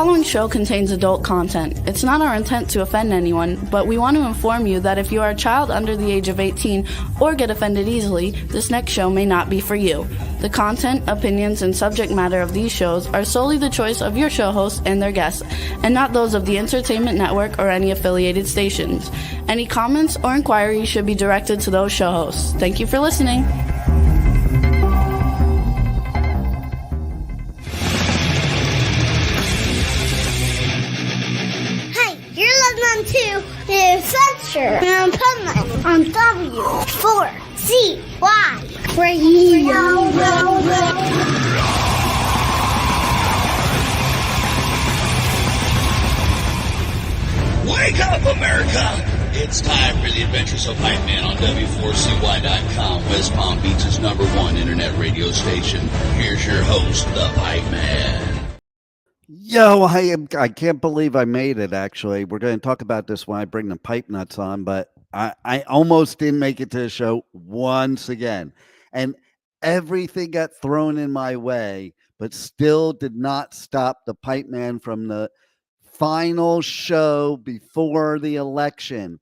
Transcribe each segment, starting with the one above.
following show contains adult content. It's not our intent to offend anyone, but we want to inform you that if you are a child under the age of 18 or get offended easily, this next show may not be for you. The content, opinions, and subject matter of these shows are solely the choice of your show hosts and their guests, and not those of the Entertainment Network or any affiliated stations. Any comments or inquiries should be directed to those show hosts. Thank you for listening. Listening to the Adventures of Pipeman on W4CY Radio. Wake up, America! It's time for the Adventures of Pipeman on W4CY.com, West Palm Beach's #1 internet radio station. Here's your host, the Pipeman. Yo, I can't believe I made it, actually. We're going to talk about this when I bring the pipe nuts on, but I almost didn't make it to the show once again. And everything got thrown in my way, but still did not stop the pipe man from the final show before the election.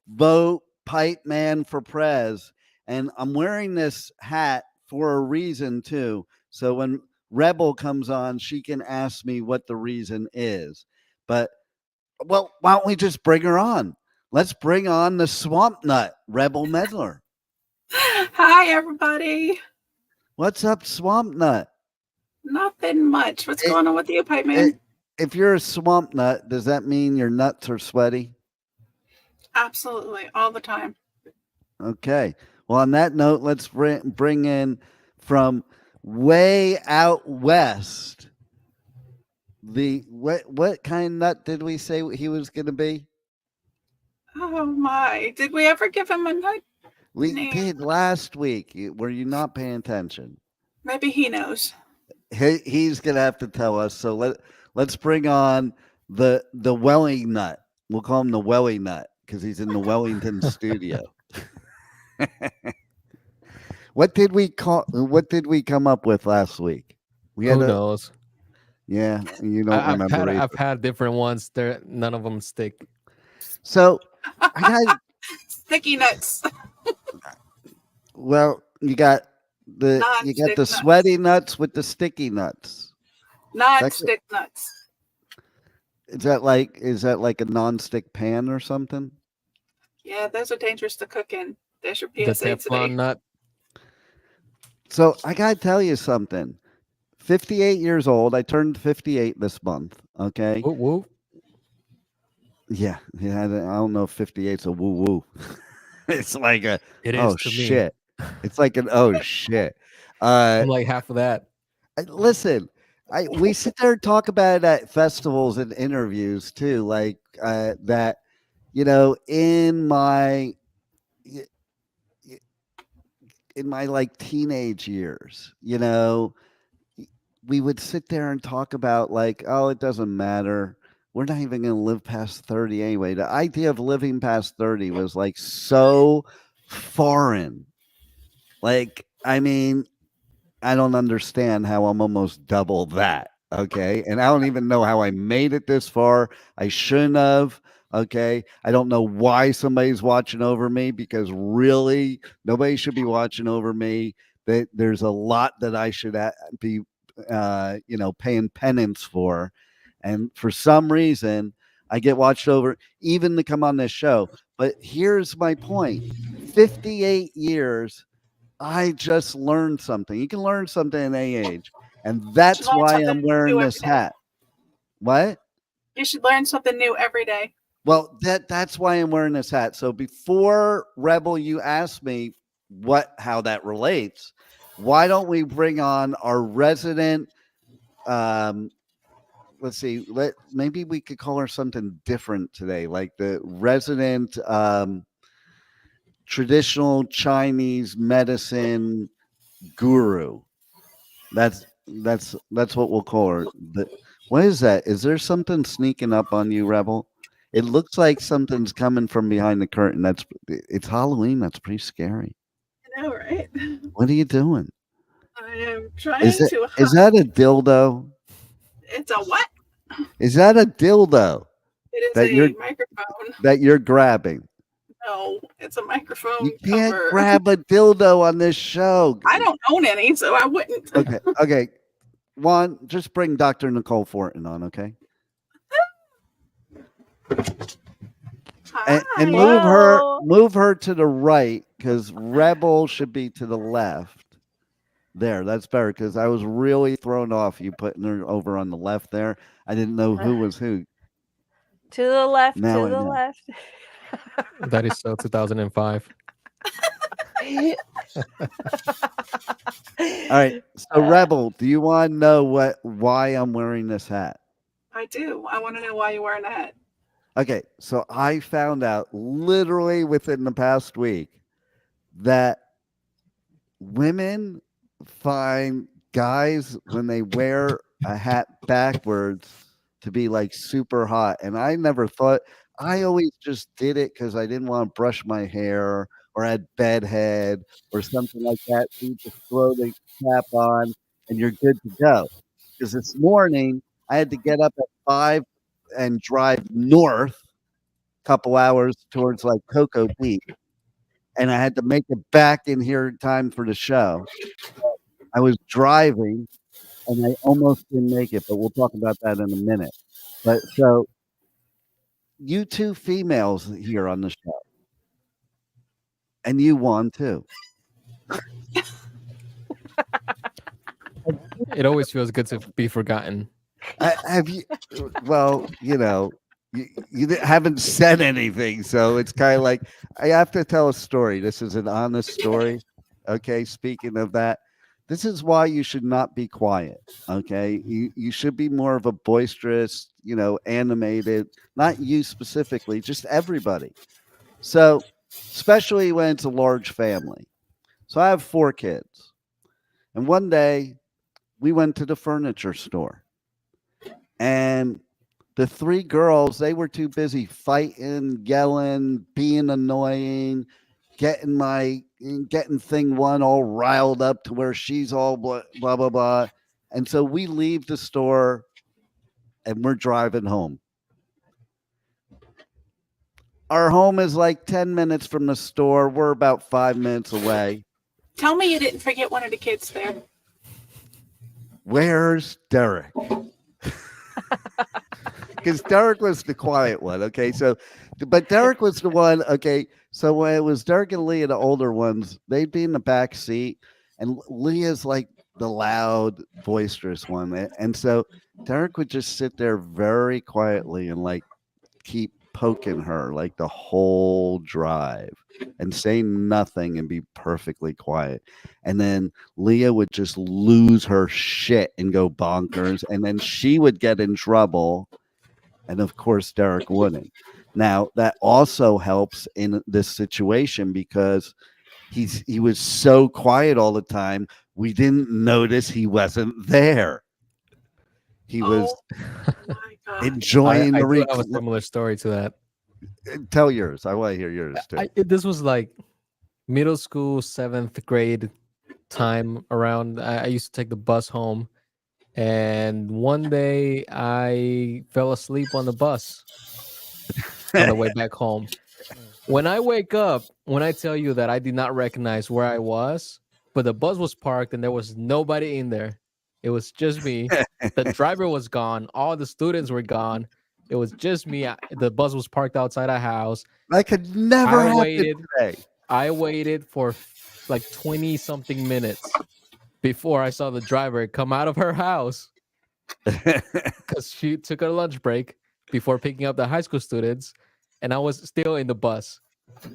Vote pipe man for Prez. And I'm wearing this hat for a reason, too. So when Rebel comes on, she can ask me what the reason is. But, well, why don't we just bring her on? Let's bring on the swamp nut, Rebel Medler. Hi, everybody. What's up, swamp nut? Nothing much. What's going on with you, Pipe Man? If you're a swamp nut, does that mean your nuts are sweaty? Absolutely, all the time. Okay. Well, on that note, let's bring in from way out west. The what kind of nut did we say he was going to be? Oh my! Did we ever give him a nut? We did last week. Were you not paying attention? Maybe he knows. He's going to have to tell us. So let's bring on the Welling nut. We'll call him the Welly nut because he's in the Wellington studio. What did we come up with last week? Who knows? Yeah, you don't remember. I've had different ones. None of them stick. So I got sticky nuts. Well, you got the sweaty nuts with the sticky nuts. Non-stick nuts. Is that like a non-stick pan or something? Yeah, those are dangerous to cook in. There's your The PSA Teflon today. nut. So I gotta tell you something. 58 years old. I turned 58 this month. Okay. Woo woo. Yeah. I don't know if 58's a woo woo. It's like a It is oh to shit. me. It's like an oh shit. I'm like half of that. Listen, we sit there and talk about it at festivals and interviews too, like that. In my like teenage years, we would sit there and talk about like, oh, it doesn't matter. We're not even going to live past 30 anyway. The idea of living past 30 was like so foreign. Like, I mean, I don't understand how I'm almost double that. Okay. And I don't even know how I made it this far. I shouldn't have. Okay. I don't know why somebody's watching over me, because really nobody should be watching over me. There's a lot that I should be, paying penance for. And for some reason I get watched over even to come on this show. But here's my point. 58 years. I just learned something. You can learn something at any age. And that's why I'm wearing this hat. What? You should learn something new every day. Well, that's why I'm wearing this hat. So before Rebel, you asked me how that relates. Why don't we bring on our resident? Let's see. Maybe we could call her something different today, like the resident traditional Chinese medicine guru. That's what we'll call her. What is that? Is there something sneaking up on you, Rebel? It looks like something's coming from behind the curtain. It's Halloween. That's pretty scary. I know, right? What are you doing? I am trying Is to. Is that a dildo? It's a what? Is that a dildo It that is you're a microphone. that you're grabbing? No, it's a microphone You can't cover. grab a dildo on this show. I don't own any, so I wouldn't. Okay. Juan, just bring Dr. Nicole Fortin on, okay? And move her to the right, because Rebel should be to the left. There, that's better, because I was really thrown off you putting her over on the left there. I didn't know who was who. To the left, Now to the know. left. That is so 2005. All right. So Rebel, do you want to know why I'm wearing this hat? I do. I want to know why you're wearing a hat. Okay, so I found out literally within the past week that women find guys when they wear a hat backwards to be like super hot. And I never thought, I always just did it because I didn't want to brush my hair or had bedhead or something like that. So you just throw the cap on and you're good to go. Because this morning I had to get up at 5 and drive north a couple hours towards like Cocoa Beach. And I had to make it back in here in time for the show. I was driving and I almost didn't make it, but we'll talk about that in a minute. But so you two females here on the show. And you won too. It always feels good to be forgotten. Have you? Well, you know, you haven't said anything, so it's kind of like I have to tell a story. This is an honest story. Okay, speaking of that, this is why you should not be quiet. Okay, you should be more of a boisterous, you know, animated. Not you specifically, just everybody. So, especially when it's a large family. So I have 4 kids, and one day we went to the furniture store. And the 3 girls, they were too busy fighting, yelling, being annoying, getting thing one all riled up to where she's all blah, blah, blah, blah. And so we leave the store and we're driving home. Our home is like 10 minutes from the store. We're about 5 minutes away. Tell me you didn't forget one of the kids there. Where's Derek? Because Derek was the quiet one, okay? So, but Derek was the one, okay? So when it was Derek and Leah, the older ones, they'd be in the back seat, and Leah's like the loud, boisterous one. And so Derek would just sit there very quietly and like keep poking her like the whole drive and say nothing and be perfectly quiet. And then Leah would just lose her shit and go bonkers, and then she would get in trouble. And of course, Derek wouldn't. Now, that also helps in this situation because he was so quiet all the time, we didn't notice he wasn't there. He was enjoying the I have a similar story to that. Tell yours. I want to hear yours too. This was like middle school, 7th grade time around. I used to take the bus home. And one day I fell asleep on the bus on the way back home. When I wake up, when I tell you that I did not recognize where I was, but the bus was parked and there was nobody in there. It was just me. The driver was gone. All the students were gone. It was just me. The bus was parked outside our house. That could never happen today. I waited for like 20 something minutes before I saw the driver come out of her house because she took her lunch break before picking up the high school students, and I was still in the bus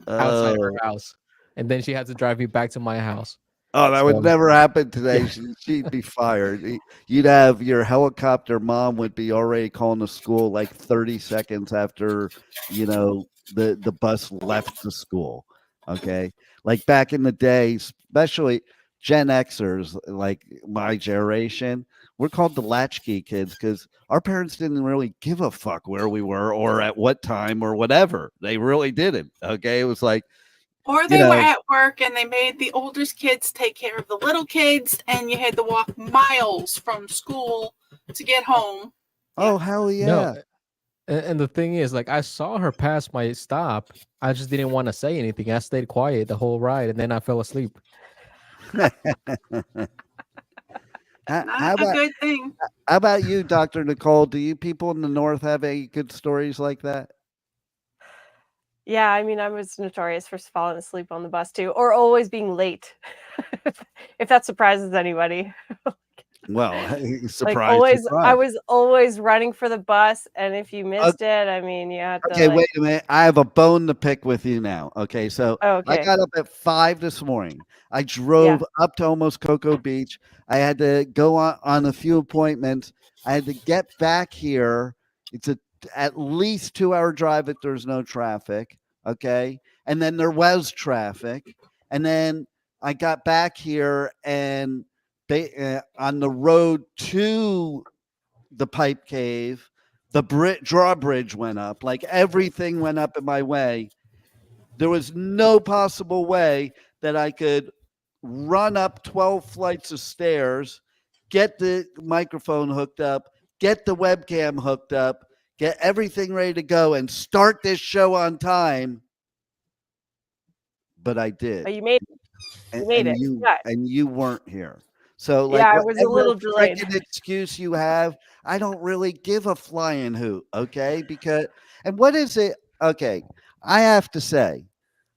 outside her house, and then she had to drive me back to my house. Oh, that would never happen today. She'd be fired. You'd have your helicopter mom would be already calling the school like 30 seconds after, you know, the bus left the school. Okay. Like back in the day, especially Gen Xers, like my generation, we're called the latchkey kids because our parents didn't really give a fuck where we were or at what time or whatever. They really didn't. Okay. It was like, or they were at work and they made the oldest kids take care of the little kids, and you had to walk miles from school to get home. Oh, hell yeah. No, and the thing is, like, I saw her pass my stop. I just didn't want to say anything. I stayed quiet the whole ride, and then I fell asleep. How Not a about good thing. how about you, Dr. Nicole? Do you people in the North have any good stories like that? Yeah, I mean, I was notorious for falling asleep on the bus too, or always being late. If that surprises anybody. Well, Like surprise, always, I surprise. was always running for the bus, and if you missed it, I mean, you had to Okay, like, wait a minute. I have a bone to pick with you now. Okay, so oh, I okay, got up at 5 this morning. I yeah, drove up to almost Cocoa Beach. I had to go on a few appointments. I had to get back here. It's at least 2-hour drive if there's no traffic. Okay, and then there was traffic, and then I got back here and they on the road to the pipe cave, the drawbridge went up, like everything went up in my way. There was no possible way that I could run up 12 flights of stairs, get the microphone hooked up, get the webcam hooked up, get everything ready to go, and start this show on time. But I but did. you made it. Yeah, And you weren't here. So yeah, like I was a whatever little delayed. freaking excuse you have, I don't really give a flying hoot, okay? Because and what is it? Okay, I have to say,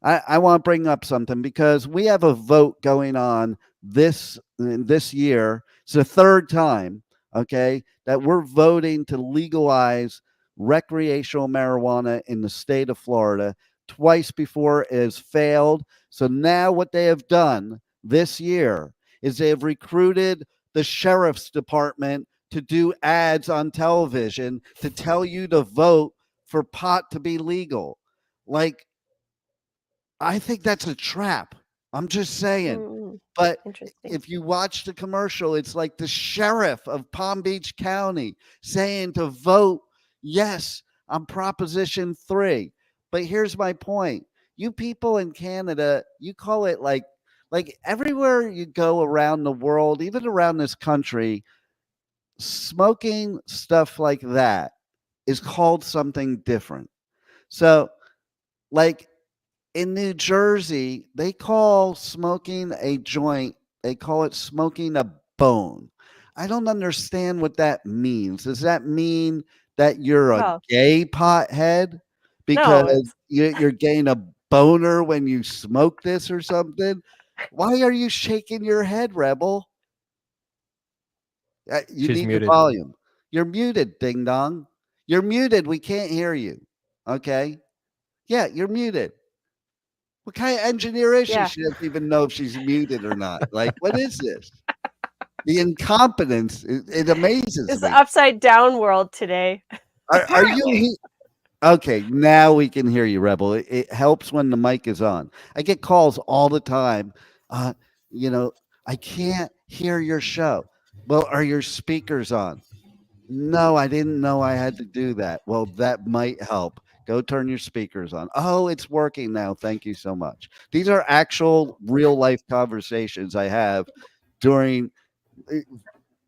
I want to bring up something because we have a vote going on this year. It's the third time, okay, that we're voting to legalize recreational marijuana in the state of Florida. Twice before it has failed. So now what they have done this year is they have recruited the sheriff's department to do ads on television to tell you to vote for pot to be legal. Like, I think that's a trap. I'm just saying. Mm, But interesting. if you watch the commercial, it's like the sheriff of Palm Beach County saying to vote yes on Proposition 3. But here's my point. You people in Canada, you call it like everywhere you go around the world, even around this country, smoking stuff like that is called something different. So, like in New Jersey, they call smoking a joint, they call it smoking a bone. I don't understand what that means. Does that mean that you're a Well, gay pothead no, because you're getting a boner when you smoke this or something? Why are you shaking your head, Rebel? You She's need your muted. volume. You're muted, ding dong. You're muted. We can't hear you. Okay. Yeah, you're muted. What kind of engineer is she? yeah, She doesn't even know if she's muted or not. Like, what is this? The incompetence, it amazes it's me. the upside down world today. Are you Apparently. okay? Now we can hear you, Rebel. It helps when the mic is on. I get calls all the time. You know, I can't hear your show. Well, are your speakers on? No, I didn't know I had to do that. Well, that might help. Go turn your speakers on. Oh, it's working now. Thank you so much. These are actual real life conversations I have during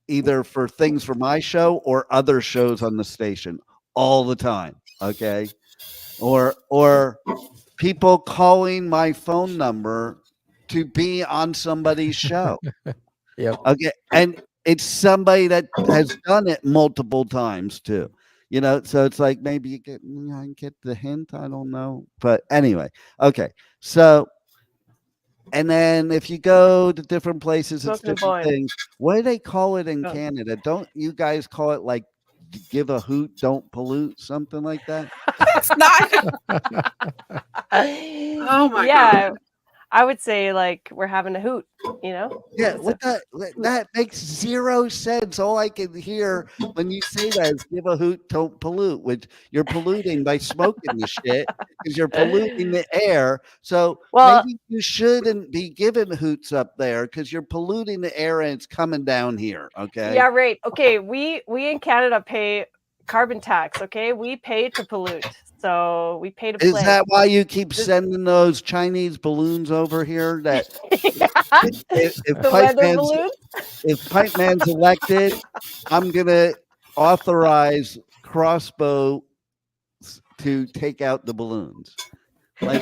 either for things for my show or other shows on the station all the time. Okay. Or people calling my phone number to be on somebody's show. Yep. Okay. And it's somebody that has done it multiple times too. You know, so it's like maybe you get the hint. I don't know. But anyway, okay. So, and then if you go to different places, it's Smoking a different bone. things. What do they call it in Oh. Canada? Don't you guys call it like give a hoot, don't pollute, something like that? That's not. Oh my Yeah, God. I would say like we're having a hoot, you know? Yeah, It's a that makes zero sense. All I can hear when you say that is give a hoot, don't pollute, which you're polluting by smoking the shit because you're polluting the air. So Well, maybe you shouldn't be giving hoots up there because you're polluting the air and it's coming down here. Okay. yeah, right. Okay, we in Canada pay carbon tax, okay? We pay to pollute. So we pay to Is play. that why you keep sending those Chinese balloons over here? That Yeah, if the weather Pipeman's balloons. if Pipeman's elected, I'm gonna authorize crossbow to take out the balloons. Like,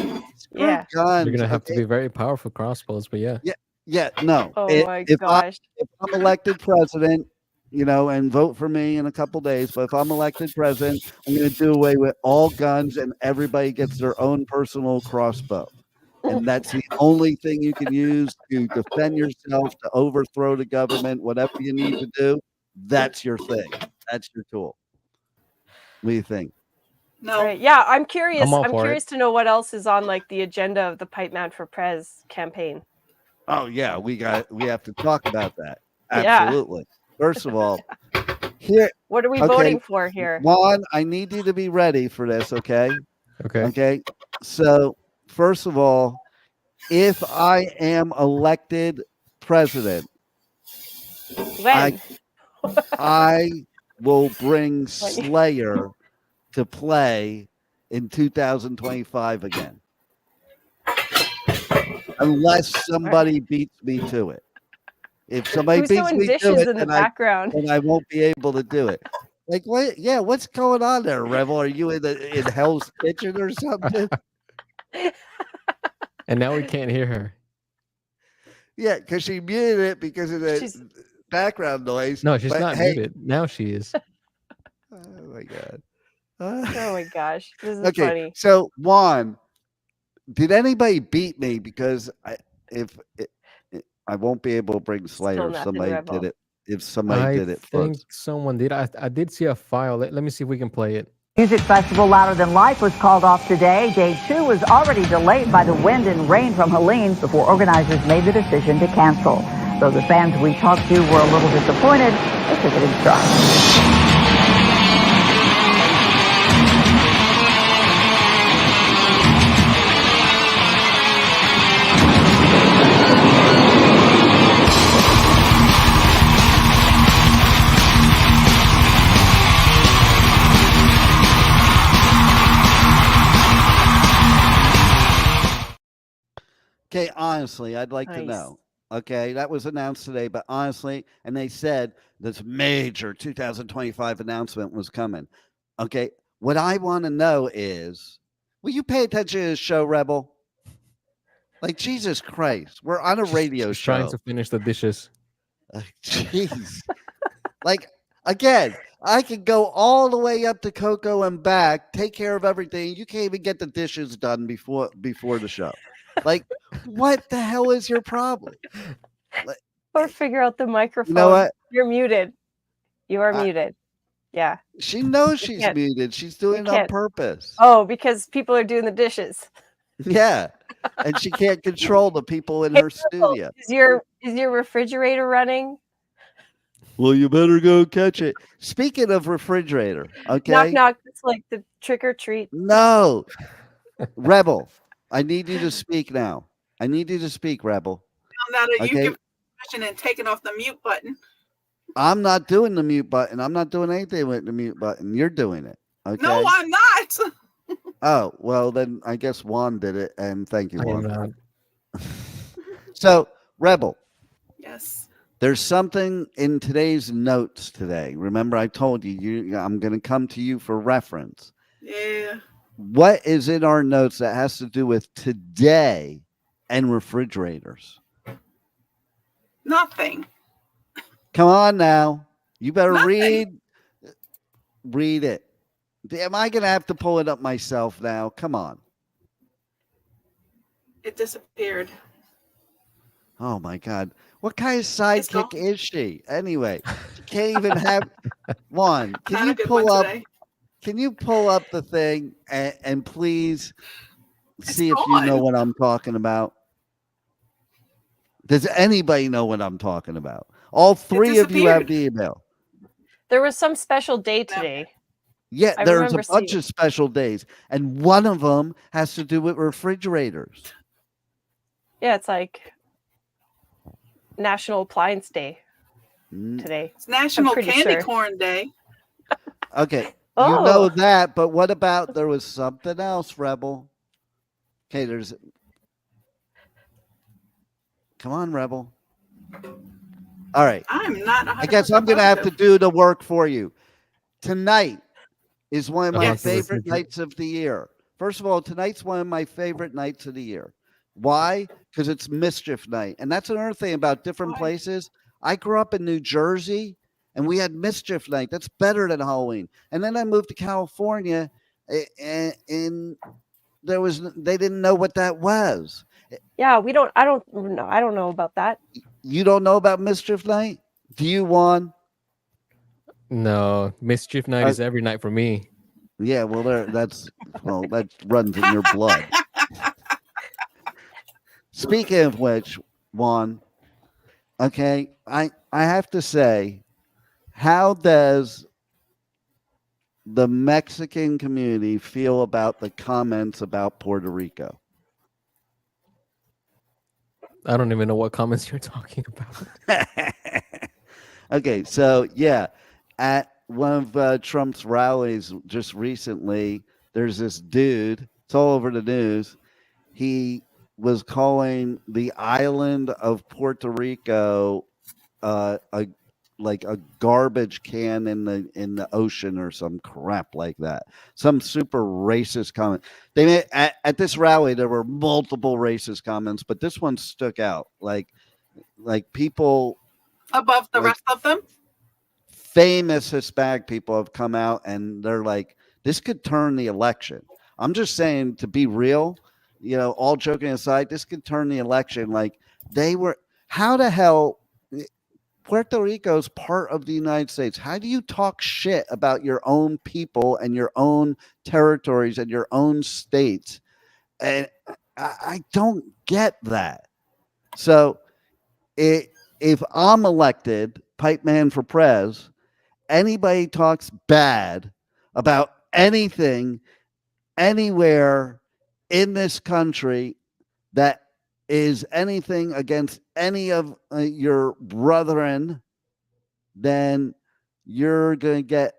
Yeah. guns. You're gonna have to be very powerful crossbows, but yeah. Yeah, no. Oh my If gosh. I'm elected president, and vote for me in a couple days, but if I'm elected president, I'm going to do away with all guns and everybody gets their own personal crossbow. And that's the only thing you can use to defend yourself, to overthrow the government, whatever you need to do. That's your thing. That's your tool. What do you think? No. Right. Yeah, I'm curious. I'm all I'm for curious to know what else is on like the agenda of the Pipeman for Prez campaign. Oh yeah, we have to talk about that. Yeah. Absolutely. First of all, here. What are we Okay, voting for here? Juan, I need you to be ready for this, okay? Okay. Okay. So, first of all, if I am elected president, When? I will bring Slayer to play in 2025 again. Unless somebody beats me to it. If somebody Who's beats doing me to dishes it, in the then background? I won't be able to do it. Like what? Yeah, what's going on there, Rebel? Are you in Hell's Kitchen or something? And now we can't hear her. Yeah, because she muted it because of the background noise. No, she's But not hey, muted. Now she is. Oh my god. Oh my gosh, this is Okay, funny. so Juan, did anybody beat me? Because I won't be able to bring Slayer if nothing, somebody Rebel. did it. If somebody I did it think first. someone did. I did see a file. Let me see if we can play it. Music festival Louder Than Life was called off today. Day 2 was already delayed by the wind and rain from Helene before organizers made the decision to cancel. Though the fans we talked to were a little disappointed, they took it in stride. Okay, honestly, I'd like to Nice. know. Okay, that was announced today, but honestly, and they said this major 2025 announcement was coming. Okay, what I want to know is, will you pay attention to this show, Rebel? Like, Jesus Christ, we're on a radio She's show. trying to finish the dishes. Jeez. Like, again, I could go all the way up to Coco and back, take care of everything. You can't even get the dishes done before the show. Like, what the hell is your problem? Or figure out the microphone. You know what? You're muted. You are muted. Yeah. She knows You she's can't- muted. She's doing it on can't. purpose. Oh, because people are doing the dishes. Yeah. And she can't control the people in her studio. Is your refrigerator running? Well, you better go catch it. Speaking of refrigerator, okay? Knock knock. It's like the trick or treat. No. Rebel, I need you to speak now. I need you to speak, Rebel. Now that you Okay. give question and taking off the mute button. I'm not doing the mute button. I'm not doing anything with the mute button. You're doing it. Okay. No, I'm not. Oh, well, then I guess Juan did it. And thank you, I am Juan. not. So, Rebel, Yes. there's something in today's notes today. Remember, I told you I'm going to come to you for reference. Yeah. What is in our notes that has to do with today and refrigerators? Nothing. Come on now. You better Nothing. read it. Am I going to have to pull it up myself now? Come on. It disappeared. Oh my God. What kind of sidekick is she? Anyway, she can't even have one. I had a good one today. Can you pull up the thing and please see if you gone. know what I'm talking about? Does anybody know what I'm talking about? All three of you have the email. There was some special day today. Yeah, I there's a remember bunch seeing of special days, and one of them has to do with refrigerators. Yeah, it's like National Appliance Day today. It's National pretty Candy sure. Corn Day. Okay, Oh. you know that, but what about there was something else, Rebel? Okay, come on, Rebel. All right. I'm not. I guess I'm going to have to do the work for you. tonight is one of my Yes. favorite nights of the year. First of all, tonight's one of my favorite nights of the year. Why? Because it's mischief night. And that's another thing about different places. I grew up in New Jersey and we had mischief night. That's better than Halloween. And then I moved to California and they didn't know what that was. Yeah, I don't know about that. You don't know about mischief night? Do you, Juan? No, mischief night is every night for me. Yeah, well, that runs in your blood. Speaking of which, Juan, okay, I have to say, how does the Mexican community feel about the comments about Puerto Rico? I don't even know what comments you're talking about. Okay, so yeah, at one of Trump's rallies just recently, there's this dude, it's all over the news. He was calling the island of Puerto Rico a garbage can in the ocean or some crap like that. Some super racist comment. They made at this rally there were multiple racist comments, but this one stuck out. Like people above the rest of them. Famous Hispanic people have come out and they're like, this could turn the election. I'm just saying, to be real, all joking aside, this could turn the election. Like how the hell Puerto Rico is part of the United States. How do you talk shit about your own people and your own territories and your own states? And I don't get that. So if I'm elected Pipeman for Prez, anybody talks bad about anything anywhere in this country that is anything against any of your brethren, then you're going to get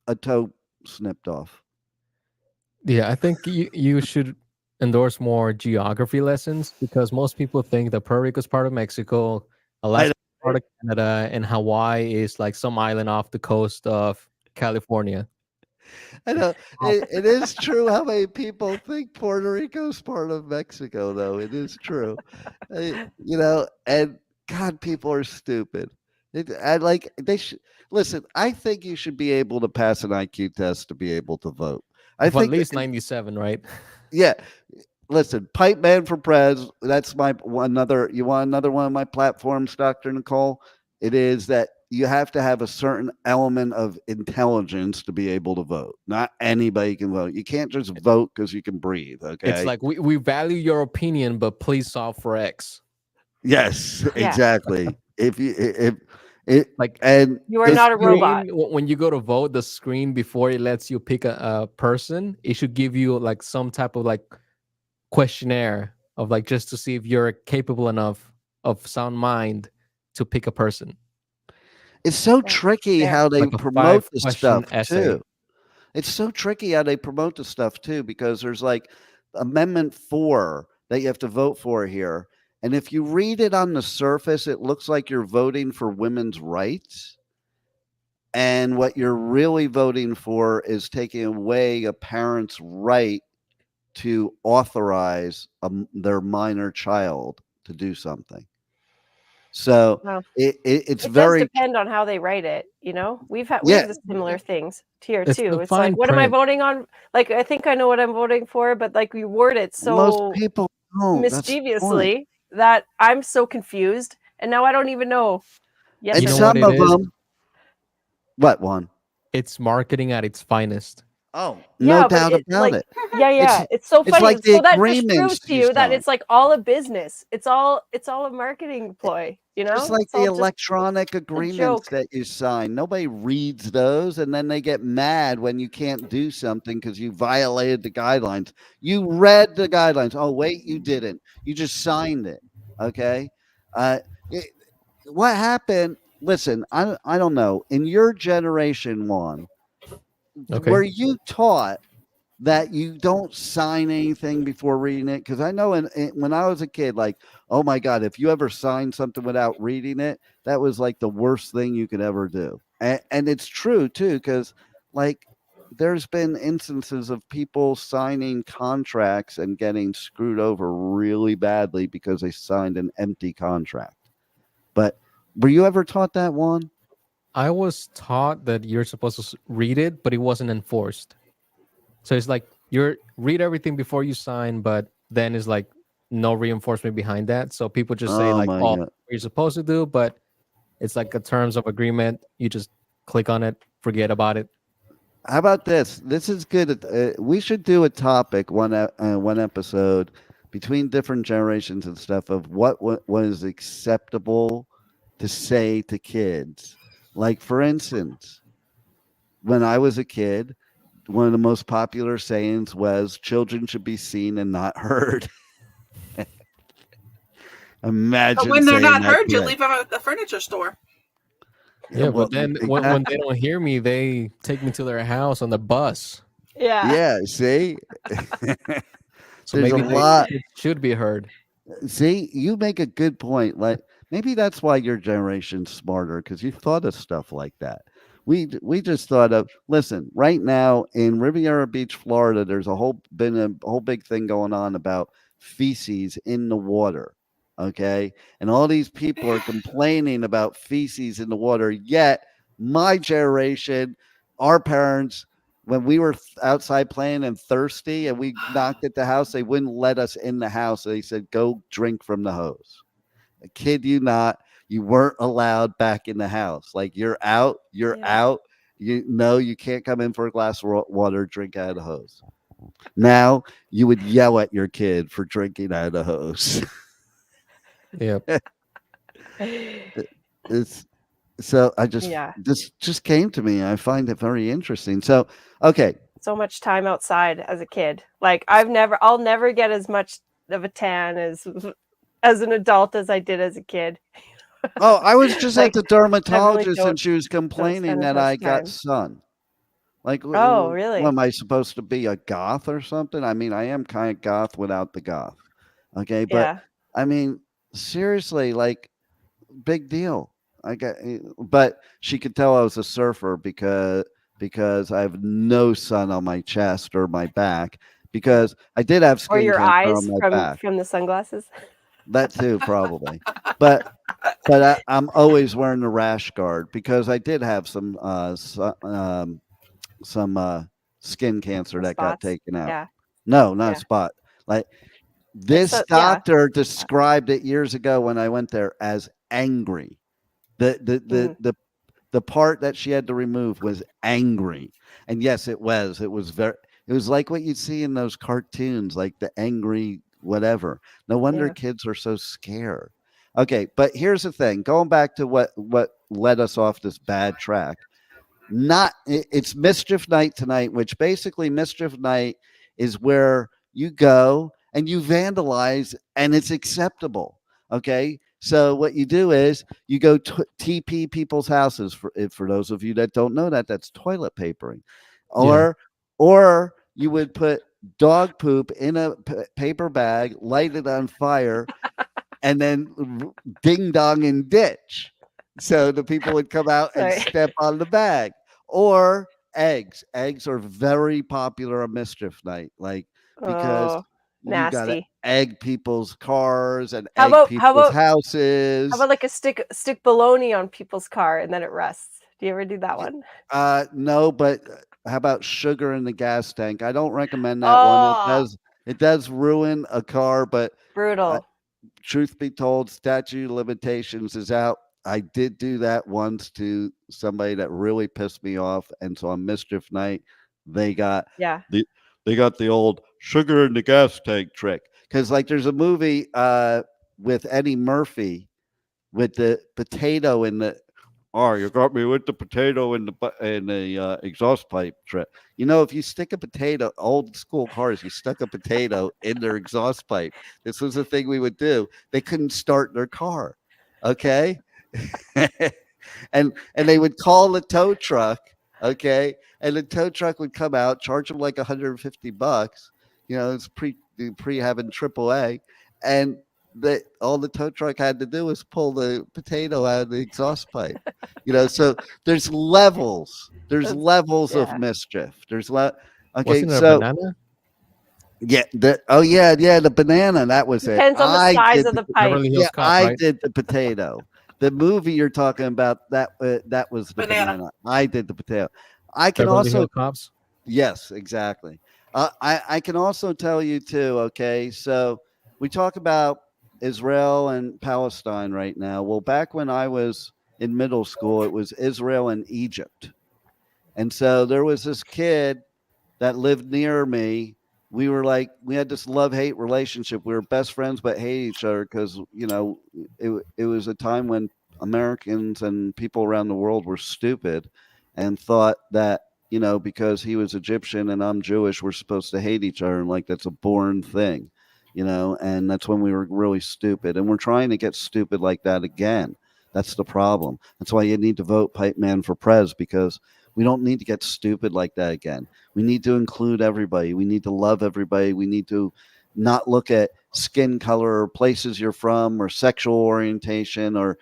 a toe snipped off. Yeah, I think you should endorse more geography lessons, because most people think that Puerto Rico is part of Mexico, Alaska is part of Canada, and Hawaii is like some island off the coast of California. I know it is true how many people think Puerto Rico is part of Mexico, though. It is true, and God, people are stupid. Listen. I think you should be able to pass an IQ test to be able to vote. I think at least 97, right? Yeah. Listen, Pipeman for Prez. That's another. You want another one of my platforms, Dr. Nicole? It is that you have to have a certain element of intelligence to be able to vote. Not anybody can vote. You can't just vote because you can breathe. Okay. It's like we value your opinion, but please solve for X. Yes, exactly. And you are not a robot. When you go to vote, the screen before it lets you pick a person, it should give you like some type of like questionnaire of like just to see if you're capable enough of sound mind to pick a person. It's so tricky how they promote the stuff too. It's so tricky how they promote the stuff too, because there's like Amendment 4 that you have to vote for here. And if you read it on the surface, it looks like you're voting for women's rights. And what you're really voting for is taking away a parent's right to authorize their minor child to do something. So it does very depend on how they write it. We have the similar things here too. It's like, what am I voting on? Like, I think I know what I'm voting for, but like we word it so most people don't. mischievously that I'm so confused, and now I don't even know. Yes, and some of them. What one? It's marketing at its finest. Oh, no doubt about it. Yeah. It's so funny. Like so that just proves to you that it's like all a business. It's all a marketing ploy, It's like the electronic agreements that you sign. Nobody reads those, and then they get mad when you can't do something because you violated the guidelines. You read the guidelines. Oh, wait, you didn't. You just signed it. Okay. What happened? Listen, I don't know. In your generation, Juan, were you taught that you don't sign anything before reading it? Because I know when I was a kid, like, oh my God, if you ever signed something without reading it, that was like the worst thing you could ever do. And it's true too, because like there's been instances of people signing contracts and getting screwed over really badly because they signed an empty contract. But were you ever taught that one? I was taught that you're supposed to read it, but it wasn't enforced. So it's like you're read everything before you sign, but then it's like no reinforcement behind that. So people just say Oh like, my "Oh, God. what you're supposed to do," but it's like a terms of agreement. You just click on it, forget about it. How about this? This is good. We should do a topic one episode between different generations and stuff of what is acceptable to say to kids. Like for instance, when I was a kid, one of the most popular sayings was children should be seen and not heard. Imagine But when they're saying not that heard, you today. leave them at the furniture store. Yeah, well, but then when they don't hear me, they take me to their house on the bus. Yeah. Yeah, see? So There's a maybe lot. it should be heard. See, you make a good point. Like maybe that's why your generation's smarter because you thought of stuff like that. We just thought of listen, right now in Riviera Beach, Florida, there's a whole big thing going on about feces in the water. Okay. And all these people are complaining about feces in the water. Yet my generation, our parents, when we were outside playing and thirsty and we knocked at the house, they wouldn't let us in the house. They said, go drink from the hose. I kid you not, you weren't allowed back in the house. Like you're out, you're out. You can't come in for a glass of water, drink out of the hose. Now you would yell at your kid for drinking out of the hose. Yep. It's so I this just came to me. I find it very interesting. So okay. So much time outside as a kid. Like I'll never get as much of a tan as an adult as I did as a kid. Oh, I was just Like, at the dermatologist and she was complaining that I got sun. Like, oh, really? What am I supposed to be, a goth or something? I mean, I am kind of goth without the goth. Okay, but I mean, seriously, like, big deal. But she could tell I was a surfer because I have no sun on my chest or my back because I did have skin or your cancer eyes on my back. from the sunglasses. That too, probably. But I'm always wearing the rash guard because I did have some skin cancer that got taken out. Yeah. No, not a spot. Like this doctor described it years ago when I went there as angry. The part that she had to remove was angry. And yes, it was. It was like what you'd see in those cartoons, like the angry whatever. No wonder kids are so scared. Okay, but here's the thing. Going back to what led us off this bad track. It's Mischief Night tonight, which basically Mischief Night is where you go and you vandalize and it's acceptable. Okay? So what you do is you go TP people's houses. For those of you that don't know that, that's toilet papering. Or you would put dog poop in a paper bag, light it on fire, and then ding dong and ditch. So the people would come out and step on the bag. Or eggs. Eggs are very popular on Mischief Night, like because you got to egg people's cars and people's houses. How about like a stick bologna on people's car and then it rests? Do you ever do that one? No, but how about sugar in the gas tank? I don't recommend that one. It does ruin a car, but brutal. Truth be told, statute of limitations is out. I did do that once to somebody that really pissed me off, and so on Mischief Night, they got the old sugar in the gas tank trick. Because like there's a movie with Eddie Murphy with the potato in the. Oh, you got me with the potato in the exhaust pipe trick. You know, if you stick a potato, old school cars, you stuck a potato in their exhaust pipe. This was the thing we would do. They couldn't start their car. Okay. and they would call the tow truck. Okay. And the tow truck would come out, charge them like $150. You know, it's pre having AAA. And that all the tow truck had to do was pull the potato out of the exhaust pipe. So there's levels. There's levels of mischief. Okay, Wasn't it a so banana? yeah, the banana. That was it. Depends on the size of the pipe. Beverly Hills Cop, I right? did the potato. The movie you're talking about, that was the Banana. I did the potato. I can Beverly also Hills Cops. Yes, exactly. I can also tell you too. Okay, so we talk about Israel and Palestine right now. Well, back when I was in middle school, it was Israel and Egypt, and so there was this kid that lived near me. We had this love-hate relationship. We were best friends, but hate each other because it was a time when Americans and people around the world were stupid and thought that because he was Egyptian and I'm Jewish, we're supposed to hate each other, and like that's a born thing, and that's when we were really stupid, and we're trying to get stupid like that again. That's the problem. That's why you need to vote Pipeman for Prez, because we don't need to get stupid like that again. We need to include everybody. We need to love everybody. We need to not look at skin color or places you're from or sexual orientation or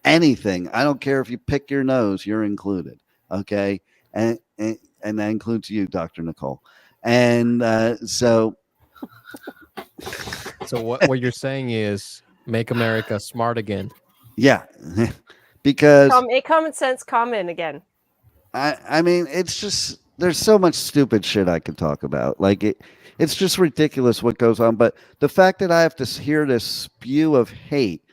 anything. I don't care if you pick your nose, you're included. Okay. And that includes you, Dr. Nicole. And so what you're saying is make America smart again. Yeah. Because common sense comment again. I mean, it's just, there's so much stupid shit I could talk about. Like it's just ridiculous what goes on. But the fact that I have to hear this spew of hate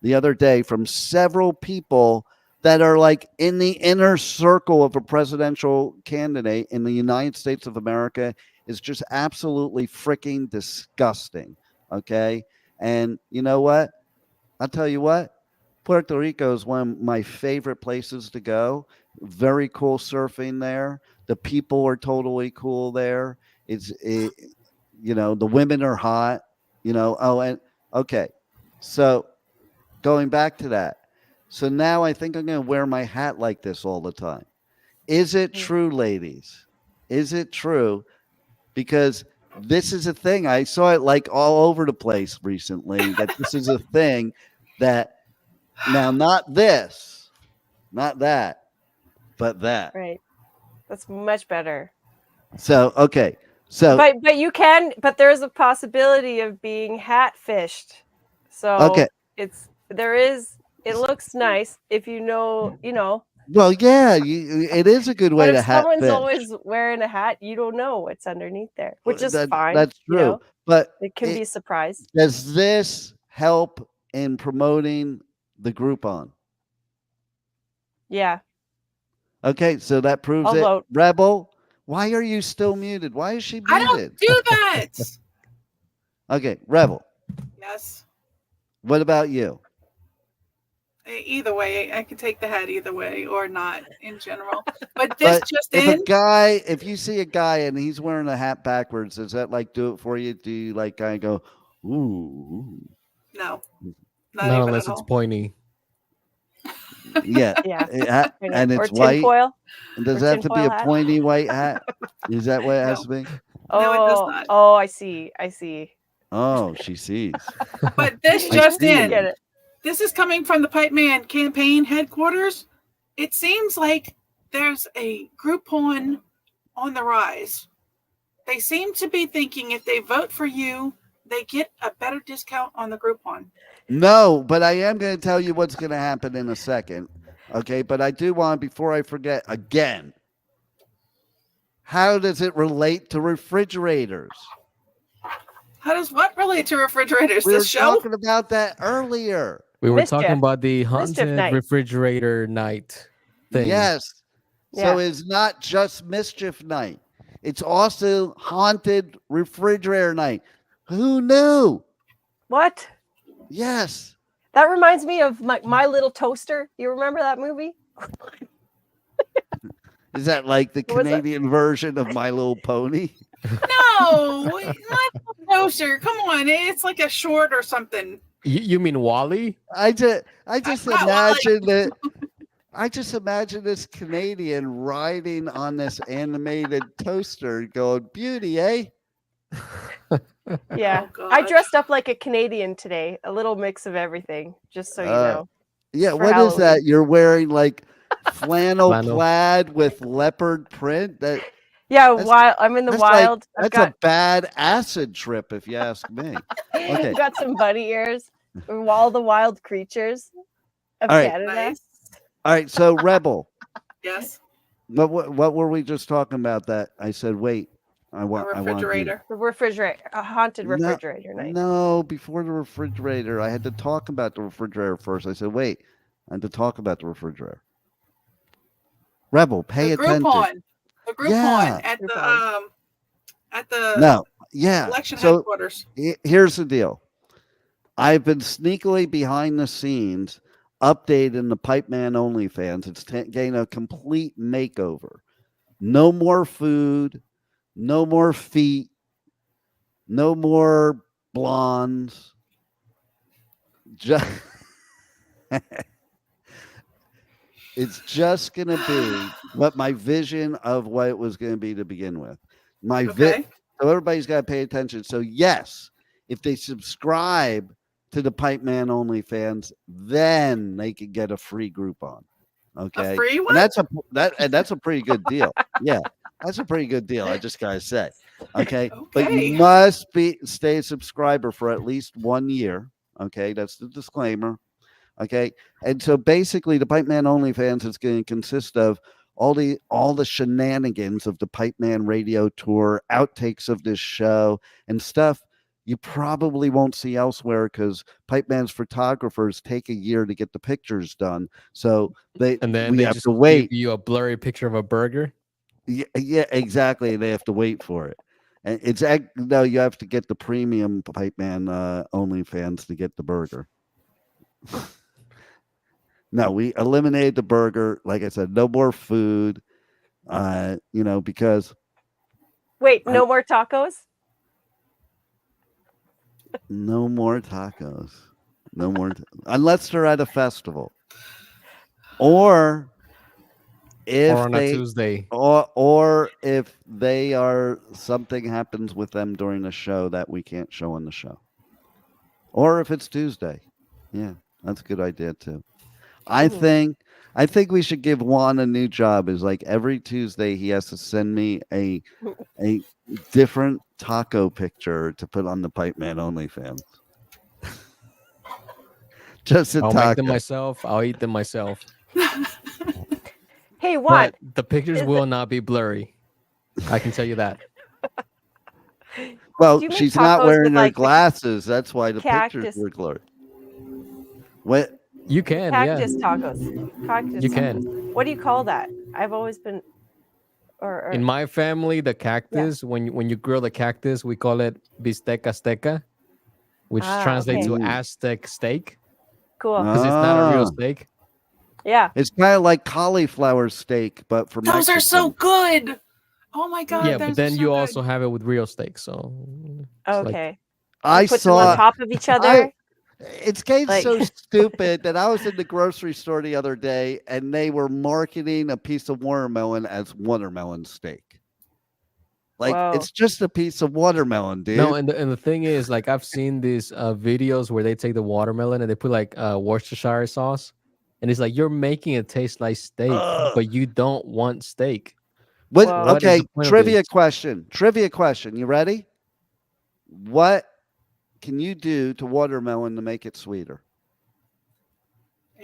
the other day from several people that are like in the inner circle of a presidential candidate in the United States of America is just absolutely freaking disgusting. Okay. And you know what? I'll tell you what, Puerto Rico is one of my favorite places to go. Very cool surfing there. The people are totally cool there. The women are hot, Oh, and okay. So going back to that. So now I think I'm going to wear my hat like this all the time. Is it true, ladies? Is it true? Because this is a thing. I saw it like all over the place recently, that this is a thing that now, not this, not that, but that. Right. That's much better. So, okay. So, but you can, but there is a possibility of being hat fished. So okay. It looks nice if you know. Well, yeah, it is a good way but to if hat someone's fish. always wearing a hat, you don't know what's underneath there, which is fine. That's true. But it can be a surprise. Does this help in promoting the Groupon? Yeah. Okay, so that proves I'll it. vote. Rebel, why are you still muted? Why is she muted? I don't do that. Okay, Rebel. Yes. What about you? Either way, I could take the hat either way or not in general. But this if you see a guy and he's wearing a hat backwards, does that like do it for you? Do you like kind of go, ooh? No. Not unless it's pointy. Yeah. Yeah. And it's or white. Foil. Does it have to be a pointy white hat? Is that what it has to be? Oh, no, it does not. Oh, I see. Oh, she sees. But this just in. This is coming from the Pipeman campaign headquarters. It seems like there's a Groupon on the rise. They seem to be thinking if they vote for you, they get a better discount on the Groupon. No, but I am going to tell you what's going to happen in a second. Okay, but I do want, before I forget again, how does it relate to refrigerators? How does what relate to refrigerators? We were this show? talking about that earlier. We were talking about the haunted refrigerator night thing. Yes. Yeah. So it's not just mischief night. It's also haunted refrigerator night. Who knew? What? Yes. That reminds me of My Little Toaster. You remember that movie? Is that like the Canadian version of My Little Pony? No, not Toaster. Come on, it's like a short or something. You mean Wally? I just imagine that. I just imagine this Canadian riding on this animated toaster going, beauty, eh? Yeah. Oh, I God. dressed up like a Canadian today, a little mix of everything, just so you know. Yeah, For what is that? Halloween. You're wearing like flannel Flannel. plaid with leopard print? Yeah, That's- I'm in the That's wild. that's a bad acid trip, if you ask me. Okay. I've got some bunny ears. All the wild creatures of All right. Canada. Nice. All right, so Rebel, Yes. what were we just talking about? That I said, wait, A want you. refrigerator. The refrigerator, a haunted No, refrigerator night. No, before the refrigerator, I had to talk about the refrigerator first. I said, wait, I had to talk about the refrigerator. Rebel, pay The attention. Groupon. The Groupon Yeah. at the No, yeah. election So headquarters. here's the deal. I've been sneakily behind the scenes updating the Pipeman OnlyFans. It's getting a complete makeover. No more food, no more feet, no more blondes. Just it's just going to be what my vision of what it was going to be to begin with. Okay. So everybody's got to pay attention. So yes, if they subscribe to the Pipeman OnlyFans, then they can get a free Groupon. Okay, A free one? And that's a pretty good deal. Yeah, that's a pretty good deal. I just gotta say. Okay, but you must stay a subscriber for at least 1 year. Okay, that's the disclaimer. Okay, and so basically, the Pipeman OnlyFans is going to consist of all the shenanigans of the Pipeman Radio Tour, outtakes of this show, and stuff you probably won't see elsewhere because Pipeman's photographers take a year to get the pictures done. So we have just to wait. give you a blurry picture of a burger. Yeah, exactly. They have to wait for it. And no, you have to get the premium Pipeman OnlyFans to get the burger. No, we eliminated the burger. Like I said, no more food. Because Wait, no more tacos? No more tacos. No more, unless they're at a festival, or if on a Tuesday, or if they are something happens with them during the show that we can't show on the show, or if it's Tuesday. Yeah, that's a good idea too. I think we should give Juan a new job. Is like every Tuesday he has to send me a different taco picture to put on the Pipeman OnlyFans. Just a I'll taco. make them myself. I'll eat them myself. Hey, what? But the pictures will not be blurry. I can tell you that. Well, she's not wearing her glasses. That's why the cactus. pictures were blurry. What? You can, Cactus tacos. Cactus you tacos. can. What do you call that? I've always been. Or in my family, the cactus. When you grill the cactus, we call it bistec azteca, which translates to Aztec steak. Cool. Because it's not a real steak. Yeah. It's kind of like cauliflower steak, but for those Mexican. are so good. Oh my god. Yeah, but then you also have it with real steak. So okay. I put saw them on top of each other. It's getting so stupid that I was in the grocery store the other day and they were marketing a piece of watermelon as watermelon steak. Like it's just a piece of watermelon, dude. No, and the thing is, like I've seen these videos where they take the watermelon and they put like Worcestershire sauce, and it's like you're making it taste like steak, but you don't want steak. Okay, trivia question. You ready? What can you do to watermelon to make it sweeter?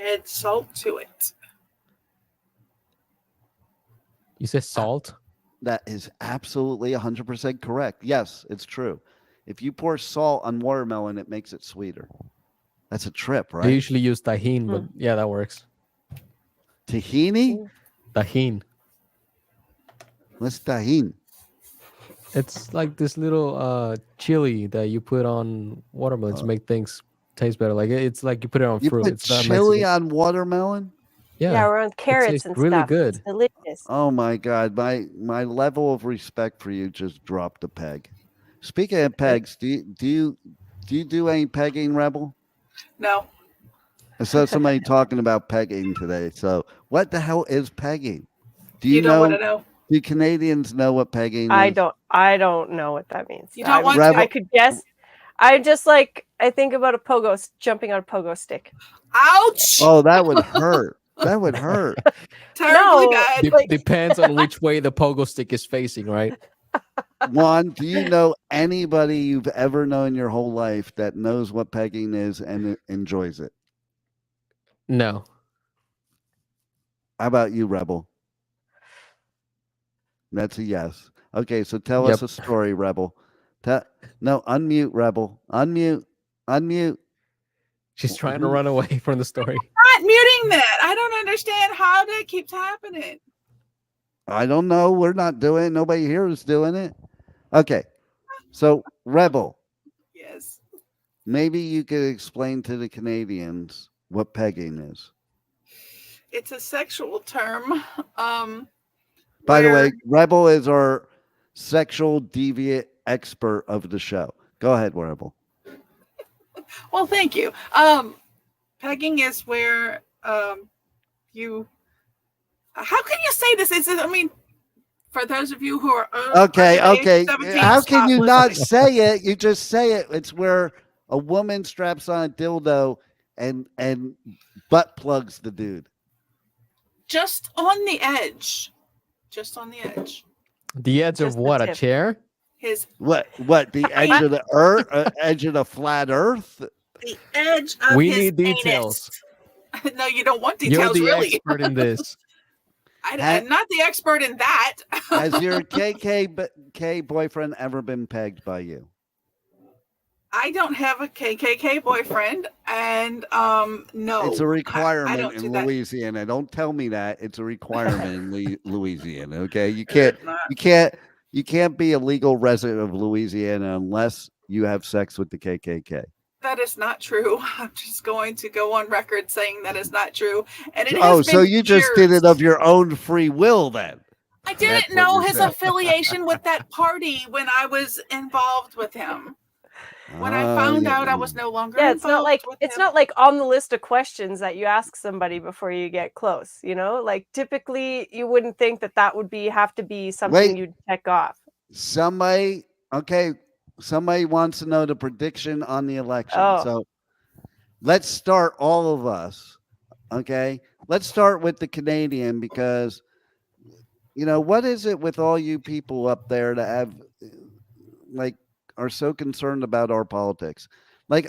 Add salt to it. You said salt? That is absolutely 100% correct. Yes, it's true. If you pour salt on watermelon, it makes it sweeter. That's a trip, right? They usually use tahini, but yeah, that works. Tahini? Tahini. What's tahini? It's like this little chili that you put on watermelon to make things taste better. Like it's like you put it on you fruit. Put chili on watermelon? Yeah, or on carrots and really stuff. Good. It's delicious. Oh my god, my level of respect for you just dropped a peg. Speaking of pegs, do you do any pegging, Rebel? No. I saw somebody talking about pegging today. So what the hell is pegging? Do you you don't know? want to know? Do Canadians know what pegging is? I don't know what that means. You don't want I could guess. I think about a pogo jumping on a pogo stick. Ouch! Oh, that would hurt. That would hurt. Terribly bad. Depends on which way the pogo stick is facing, right? Juan, do you know anybody you've ever known your whole life that knows what pegging is and enjoys it? No. How about you, Rebel? That's a yes. Okay, so tell us a story, Rebel. No, unmute, Rebel. Unmute. She's trying to run away from the story. Not muting that. I don't understand how that keeps happening. I don't know. We're not doing it. Nobody here is doing it. Okay. So, Rebel. Yes. Maybe you could explain to the Canadians what pegging is. It's a sexual term. By the way, Rebel is our sexual deviant expert of the show. Go ahead, Rebel. Well, thank you. Pegging is where you. How can you say this? For those of you who are okay. 17, how can you not listening. say it? You just say it. It's where a woman straps on a dildo and butt plugs the dude. Just on the edge. Just on the edge. The edge of what? A chair? What? The edge of the earth? Edge of the flat Earth? The edge of we his need details. Anus. No, you don't want details. You're the really. expert in this. I'm not the expert in that. Has your KKK boyfriend ever been pegged by you? I don't have a KKK boyfriend, and no. It's a requirement in Louisiana. Don't tell me that. It's a requirement in Louisiana. Okay, you can't be a legal resident of Louisiana unless you have sex with the KKK. That is not true. I'm just going to go on record saying that is not true. And it has been so you just did it of your own free will then? I didn't know his affiliation with that party when I was involved with him. When I found out I was no longer involved it's not like on the list of questions that you ask somebody before you get close, like typically you wouldn't think that would have to be something you'd check off. Somebody wants to know the prediction on the election. So let's start all of us. Okay. Let's start with the Canadian because what is it with all you people up there that have are so concerned about our politics?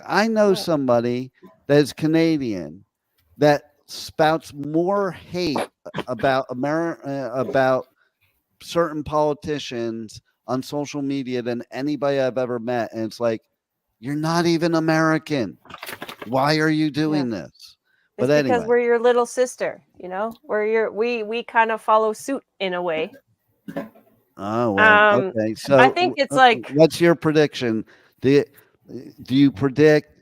I know somebody that is Canadian that spouts more hate about about certain politicians on social media than anybody I've ever met. And it's like, you're not even American. Why are you doing this? It's because we're your little sister, we kind of follow suit in a way. Oh, well, okay. So I think it's what's your prediction? Do you predict